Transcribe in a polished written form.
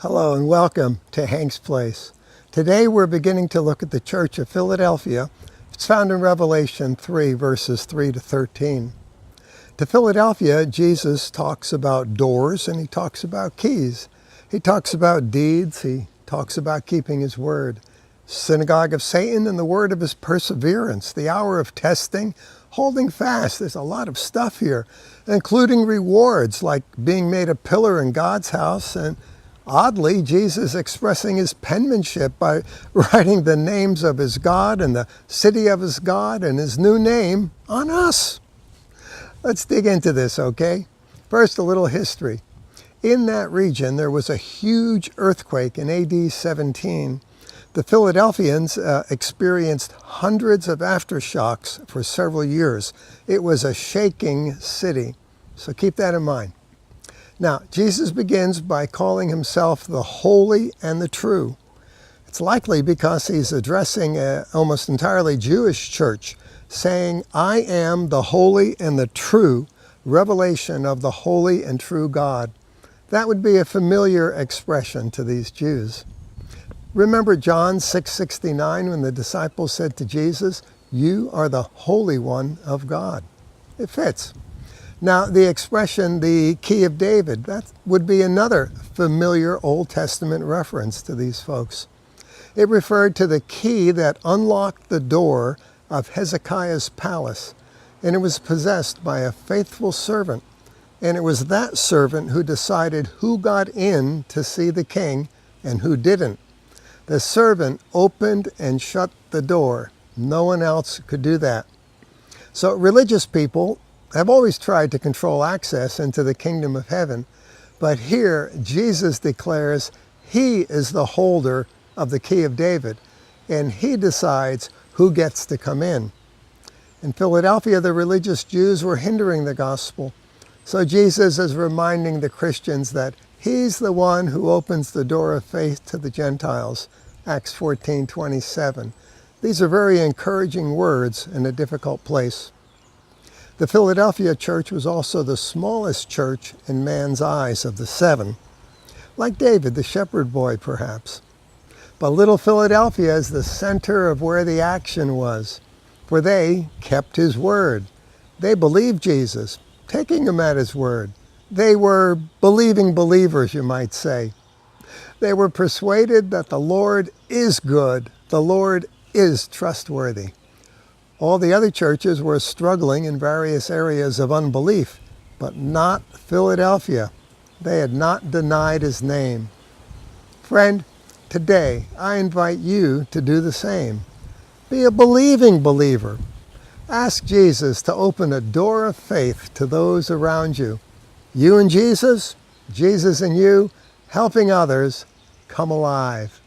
Hello and welcome to Hank's Place. Today we're beginning to look at the Church of Philadelphia. It's found in Revelation 3, verses 3 to 13. To Philadelphia, Jesus talks about doors and he talks about keys. He talks about deeds. He talks about keeping his word. Synagogue of Satan and the word of his perseverance. The hour of testing, holding fast. There's a lot of stuff here, including rewards like being made a pillar in God's house, and oddly, Jesus expressing his penmanship by writing the names of his God and the city of his God and his new name on us. Let's dig into this, okay? First, a little history. In that region, there was a huge earthquake in AD 17. The Philadelphians experienced hundreds of aftershocks for several years. It was a shaking city, so keep that in mind. Now, Jesus begins by calling himself the holy and the true. It's likely because he's addressing an almost entirely Jewish church, saying, I am the holy and the true revelation of the holy and true God. That would be a familiar expression to these Jews. Remember John 6:69 when the disciples said to Jesus, you are the Holy One of God. It fits. Now, the expression, the key of David, that would be another familiar Old Testament reference to these folks. It referred to the key that unlocked the door of Hezekiah's palace, and it was possessed by a faithful servant. And it was that servant who decided who got in to see the king and who didn't. The servant opened and shut the door. No one else could do that. So religious people have always tried to control access into the kingdom of heaven, but here Jesus declares he is the holder of the key of David, and he decides who gets to come in. In Philadelphia, the religious Jews were hindering the gospel, so Jesus is reminding the Christians that he's the one who opens the door of faith to the Gentiles, Acts 14:27. These are very encouraging words in a difficult place. The Philadelphia church was also the smallest church in man's eyes of the seven, like David, the shepherd boy, perhaps. But little Philadelphia is the center of where the action was, for they kept his word. They believed Jesus, taking him at his word. They were believing believers, you might say. They were persuaded that the Lord is good, the Lord is trustworthy. All the other churches were struggling in various areas of unbelief, but not Philadelphia. They had not denied his name. Friend, today I invite you to do the same. Be a believing believer. Ask Jesus to open a door of faith to those around you. You and Jesus, Jesus and you, helping others come alive.